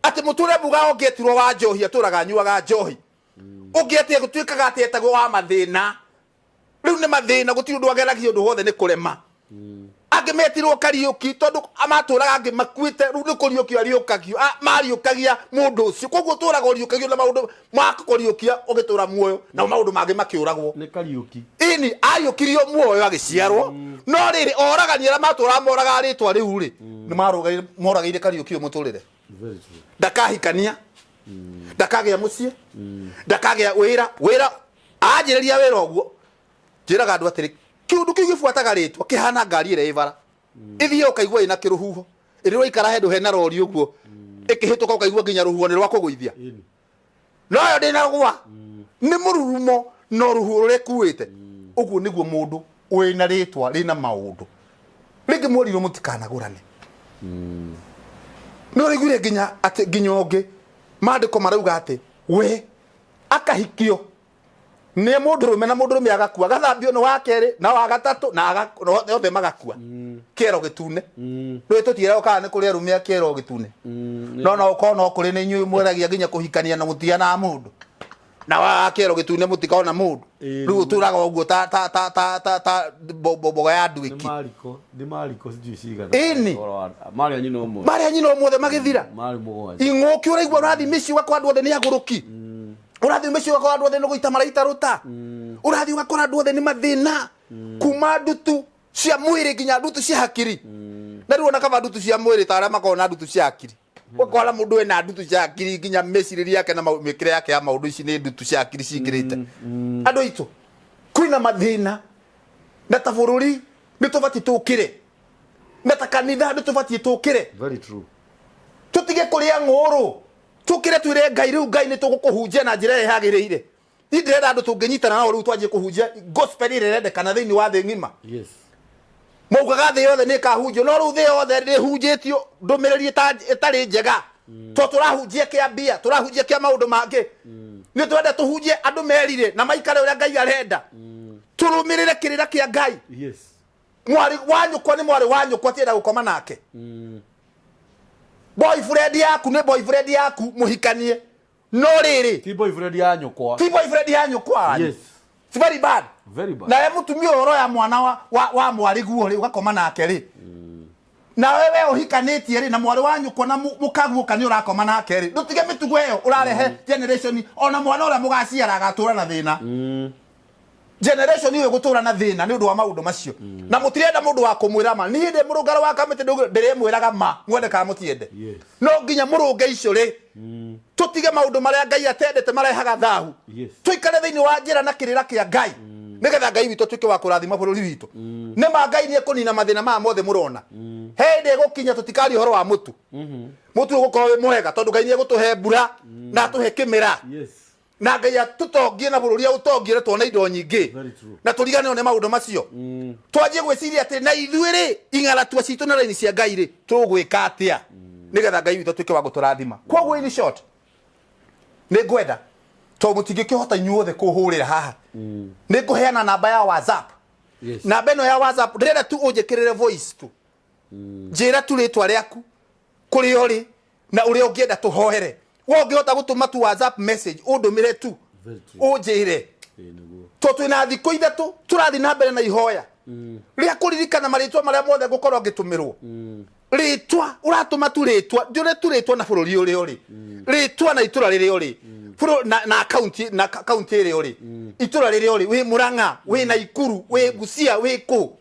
ati muture buga ongetirwo wa njohi aturaga nyuaga njohi ungetie gutuikaga ati etagwo wa mathina riu ni mathina gutiri undu ageragio undu hothe ni kurema agemetirwo Kariuki tondu amaturaga angi makuite riu ni kuriukio ariukagio mariukagia mundu ucio koguo turaga uriukagio na maundu makuriukia ugitura muoyo na maundu mangi makiuragwo ni Kariuki ini ayukirio muoyo agiciarwo no riri oragani ara matura moraga ritwa riu ri ni marugaire moragaire Kariuki umuturire ndakahikania ndakagia mucie ndakagia wira ajiriria wira oguo njiraga andu atiri kiundu kigifuataga ritwa kihana ngari ire ivara ithie ukaigua ina kiruhuho irirwo ikara hendu hena rori uguo ikihituka ukaigua nginya ruhuho ni rwa kuguithia no yo ndina gwa ni mururumo no ruhuho rekuite uguo niguo mundu wina ritwa rina maundu ringi muriro mutikanagurane no rigure nginya ati nginyonge mandiko marauga ati we akahikio ni mundurume na mundurume agakua gathambio no wakeri na wa gatatu na othe magakua kiero gitune no tutira kana ni kuria rume kiero gitune no ukona kuri ni nyu mweragia nginya kuhikania na mutia na mundu na wa kiero gitune mutikona mundu riu turaga uguo ta boga ya nduiki ni mariko sijui cigana ini mari nyino mo mothe magithira mari mugwanja ingoki uraigua rathi mici wakwa andu othe ni aguruki urathi mici wakwa andu othe ni guita maraita ruta urathi wakwa andu othe ni mathina kuma ndutu cia mwiri nginya ndutu cia hakiri na riu ona kama ndutu cia mwiri tara makona ndutu cia hakiri wakora mundu ena ndutu cia hakiri nginya meciriri yake na mikire yake ya maundu ici ni ndutu cia hakiri cingirite andu itu kwina mathina na ta bururi ni tubati tukire na ta kanitha ni tubati tukire very true tutige kuria nguru tukire twire Ngai riu Ngai ni tugukuhunjia na njira ihagirire ndirenda andu tunginyitana nao riu twanjie kuhunjia gospel irende kana thiini wa thi ngima yes maugaga thi yothe ni kahunjio no riu thi yothe ni hunjitio ndumiriri itari njega to turahunjia kiambia turahunjia kia maundu mangi ni twende tuhunjie andu merire na maikare uria Ngai arenda turumirire kirira kia Ngai yes mwari wanyukwa ni mwari wanyukwa tienda gukoma nake boyfriend yaku ni boyfriend yaku muhikanie no riri ti boyfriend ya nyukwa ti boyfriend ya nyukwa yes it's very bad very na mutumia horo ya mwana wa mwarigu ri ugakoma nake ri na wewe uhikanitie ri na mwari wa nyukwa na mukaguo kani urakoma nake ri ndutige mitugo iyo urarehe generation ona mwana ura mugaciara agatura na thina generation iyo gutura na thina ni undu wa maundu macio na mutirenda mundu wa kumwira ma ni ndi murungaro wa kamite ndire mwiraga ma mwende ka mutiende no nginya murunge icio ri tutige maundu maria Ngai atendete marehaga thahu tuikare thiini wa njira na kirira kia Ngai nigetha Ngai witu tuike wa kurathima bururi witu ne ma Ngai ni kunina mathina ma mothe murona hindi gukinya tutikari horo wa mutu mutu gukorwo wi mwega tondu Ngai ni gutuhe mbura na atuhe kimira na Ngai atutongie na bururi utongiire tuone indo nyingi na turigane one maundu macio twanjie gwiciria ati na ithuĩ ri ing'ara tua citu na raini cia Ngai ri tugwika atia nigetha Ngai witu tuike wa guturathima koguo in short ni ngwenda to mutingikihota inyuothe kuhurira haha ni nguheana namba ya WhatsApp namba ino ya WhatsApp ndirenda tu unjikirire voice tu njira tu ritwa riaku kuri uri na uri ungienda tuhoere wo ngihota gutuma tu WhatsApp message undumire tu unjire to twina thikũ ithatu turathi na mbere na ihoya ria kuririkana maritwa maria mothe ngukorwo ngitumirwo ritwa uratuma tu ritwa ndire tu ritwa na bururi uri uri ritwa na itura riri uri na account iri uri itura riri uri wi Murang'a wi Naikuru wi Busia wi ku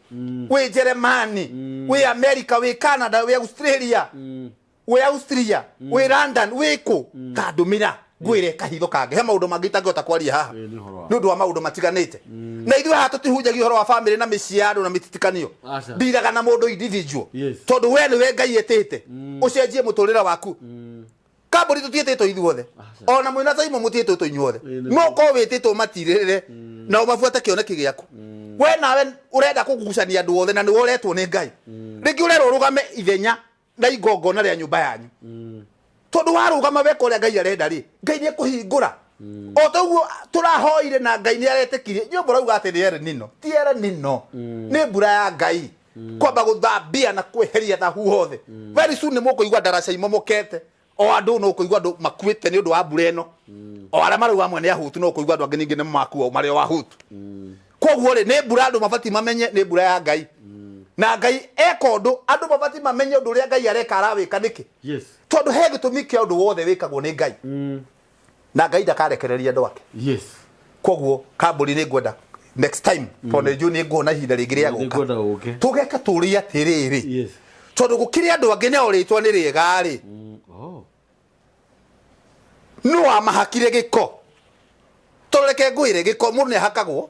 wi Jeremani wi America wi Canada wi Australia wi Austria wi London wi ku kandumira ngwire kahitho kange he maundu mangitangota kwaria haha ni undu wa maundu matiganite na ithuĩ haha tutihunjagia uhoro wa family na miciaro na mititikanio ndiraga na mundu individual tondu we niwe Ngai etete ucenjie muturira waku kamburi tutietĩtwo ithuothe ona mwina taimo mutietĩtwo inyuothe no ko wĩtĩtwo matirĩrĩre na umabuate kĩoneki gĩaku we nawe urenda kugucania andu othe na nĩ woretwo nĩ Ngai rĩngĩ urerwo rugame ithenya na igongona rĩa nyũmba yanyu tondu warugama weka ũrĩa Ngai arenda rĩ Ngai nĩ kũhingũra o toguo turahoire na Ngai nĩ aretĩkirie nyũmba rauga atĩ nĩ ere nino ti ere nino nĩ mbura ya Ngai kwamba gũthambia na kweheria thahu hothe very soon nĩ mũkũigua ndaraca imomokete o andu no kuigua andu makuite ni undu wa mbura ino o ara maru amwe ni ahutu no kuigua andu angi ningi ni makuo mari wa hutu koguo ri ni mbura andu mabati mamenye ni mbura ya Ngai na Ngai eka undu andu mabati mamenye undu ria Ngai areka arawika niki tondu he gitumi kia undu wothe wikagwo ni Ngai na Ngai ndakarekereria andu ake koguo kamburi ni ngwenda next time tone ju ni ngona ihinda ringi ria guka tugeka turia atiriri tondu gukiri andu angi ne oritwo ni riega ri no amahakire giko toreke ngwire giko mundu ne hakagwo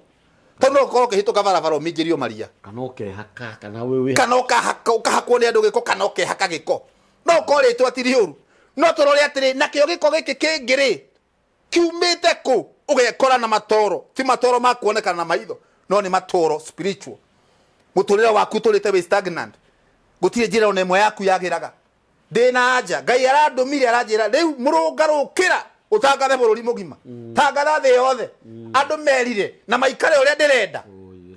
tondu ukorwo kihituka barabara umingirio maria kana ukehaka kana wewe kana ukahakwo ni andu giko kana ukehaka giko no ukoritwo atiri uru no torore atiri nakio giko giki kingiri kiumite ku ugekora na matoro ti matoro makuonekana na maitho no ni matoro spiritual muturira waku turite we stagnant gutire njira one imwe yaku yagiraga ndina anja Ngai arandumire aranjira riu murungarukira utangathe bururi mugima tangatha thi yothe andu merire na maikare uria ndirenda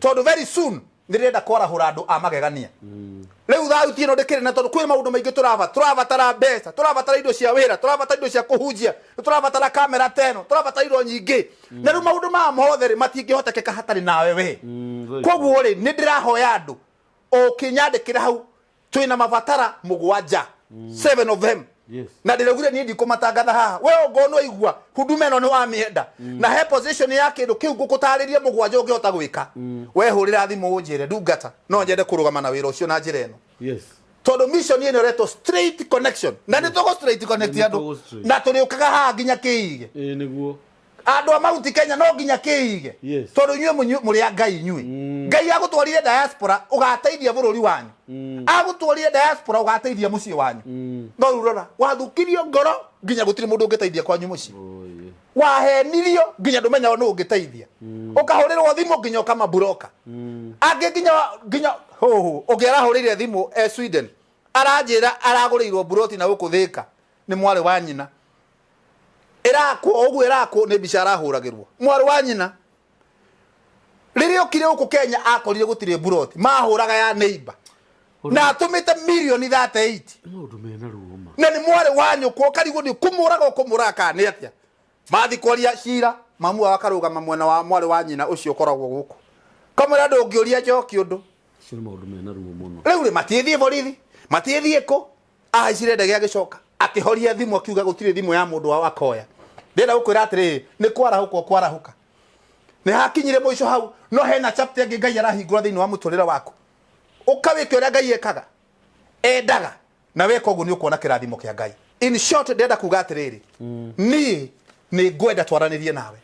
tondu very soon ndirenda kwarahura andu a magegania riu thauti ino ndikire na tondu kwina maundu maingi turabatara mbeca turabatara indo cia wira turabatara indo cia kuhunjia turabatara kamera teno turabatara indo nyingi na riu maundu ma mothe matingihoteka hatari nawe we koguo ri ni ndirahoya andu o kinyandikira hau twina mabatara mugwanja 7 of them na ndiragure ni ndikumatangatha haha we ngono igua huduma ino ni wa mienda na he position yake ndo kiu gukutariria mugwanja ungihota gwika we hurira thimu unjire ndungata no njende kurugama na wira ucio na njira ino tondu mission ino reto straight connection na ni togo straight connect andu na turiukaga haha nginya kiige niguo andu a Mount Kenya no nginya kiige tondu nyue muri a Ngai nyue Ngai agutwarire diaspora ugateithia bururi wanyu agutwarire diaspora ugateithia mucii wanyu no rurora wathukirio ngoro nginya gutiri mundu ungeteithia kwanyu mucii wahenirio nginya ndumenya no ungeteithia ukahurirwo thimu nginya kama broker ange nginya ho ugirahurire thimu Sweden aranjira aragurirwo buroti na gukuthika ni mwari wa nyina irakwo ni bicara huragirwo mwari wa nyina ririo kire uku Kenya akorire gutire buroti mahuraga ya neighbor na atumite million 38 mundu mena ruoma na ni mwari wanyu ko karigwo ni kumuraga kumuraka ni atia mathi kwaria cira mamu akarugama mwena wa mwari wa nyina ucio koragwo guku kamera ndungioria njoki undu cio maundu mena rumo muno riu ri matithie borithi matithie ko ahicire ndege agicoka akihoria thimu akiuga gutire thimu ya mundu wa akoya ndenda gukwira atiri ni kwarahuka ni hakinyire muico hau no hena chapter ngi Ngai arahingura thiini wa muturira waku ukawike uria Ngai ekaga endaga na weka uguo ni ukuona kirathimo kia Ngai in short ndenda kuga atiriri ni ngwenda twaranirie nawe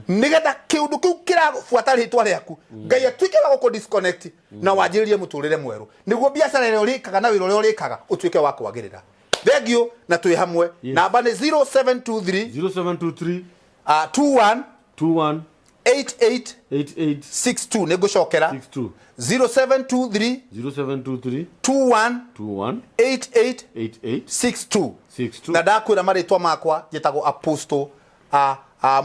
nigetha kiundu kiu kirafuata ritwa riaku Ngai atuike wa guku disconnect na wanjiririe muturire mweru niguo biacara ire urikaga na wira ure urikaga utuike wa kwagirira thengio na twi hamwe namba ni 0723 21 8862 nigucokera 0723 21 8862 na ndakwira maritwa makwa njitagwo Apostle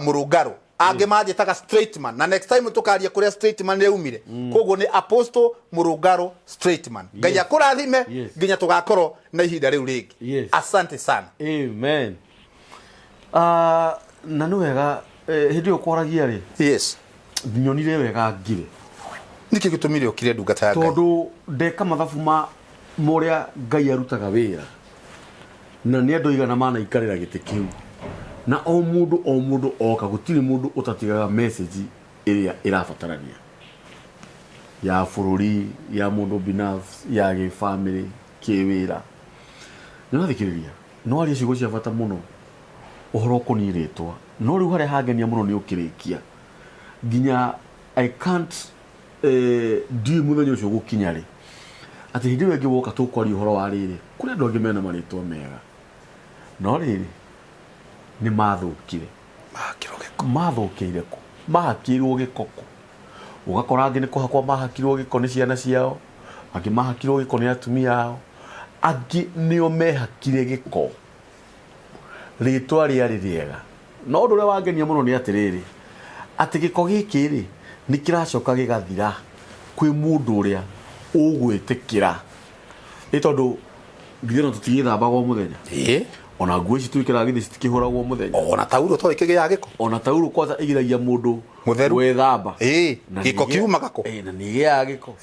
Murungaro ange manjitaga straight man na next time tukaria kuria straight man reumire koguo ni Apostle Murungaro straight man Ngai akurathime nginya tugakorwo na ihinda riu ringi asante sana amen na nĩ wega hindi yo kwaragia ri nyonire wega ngire niki gitumire ukire ndungata ya Ngai tondu ndeka mathabu ma moria Ngai arutaga wira na ni andu igana mana ikarira giti kiu na o mundu oka gutiri mundu utatigaga message iria irabatarania ya bururi ya mundu binafsi ya ge family kiwira na thikiriria no ari cigo cia bata muno uhoro kuniritwa no riu hare hagenia muno ni ukirikia ginya I can't di muthenya ucio gukinya ri ati hindi wengi woka tukwari uhoro wa riri kuri andu angi mena maritwa mega no riri ni mathukire mathukire ku mahakirwo gikoko ugakora angi ni kuhakwa mahakirwo giko ni ciana ciao angi mahakirwo giko ni atumia ao angi nio mehakire giko ritwa riari riega no ndu ria wangenia muno ni atiriri ati giko giki ri ni kiracoka gigathira kwi mundu uria ugwitikira itondu ngithino tutigithambagwo muthenya ona nguo ici twikira githi citikihuragwo muthenya ona tauro to ikigia giko ona tauro kwanza igiragia mundu mutheru wethamba giko kiumaga ko na nigia giko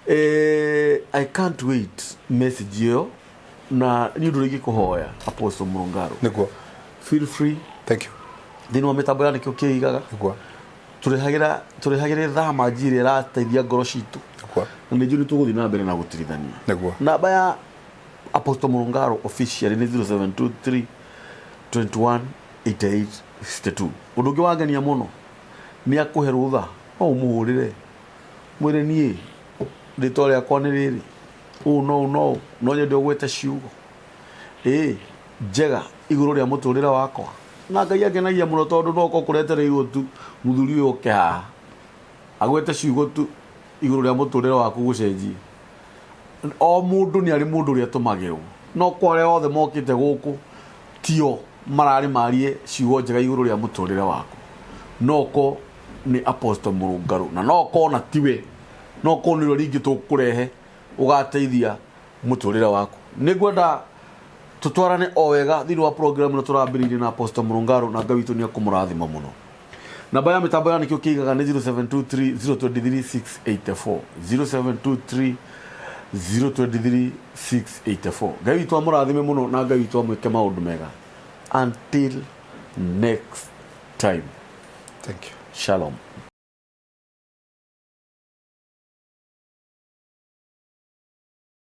I can't wait message yo na ni ndu rigi kuhoya Apostle Murungaro niguo feel free thank you thini wa mitambo yani kio kiigaga niguo turihagira thama njire rateithia ngoro citu niguo na njuri tuguthi na mbere na gutirithania niguo namba ya Apostle Murungaro official ni 0723 21 8862 undu ngi wangenia muno ni akuhe rutha o umuhurire mwire nie ritore akwa ni riri no nyende gwete ciugo njega iguru ria muturira wakwa na Ngai agenagia muno tondu no ko kuretereirwo tu muthuri uyu ke haha agwete ciugo tu iguru ria muturira waku gucenjia o mundu ni ari mundu ria tumagirwo no kware othe mokite guku tio marari marie ciugo njega iguru ria muturira waku noko ni Apostle Murungaro na noko na tiwe noko ni ringi tukurehe ugateithia muturira waku nigwenda tutwarane o wega thini wa program na turambiririe na Apostle Murungaro na Ngai witu ni akumurathima muno namba ya mitambo ya nikio kigaga ni 0723 023684 0723 023684 Ngai witu amurathime muno na Ngai witu amwike maundu mega until next time thank you shalom.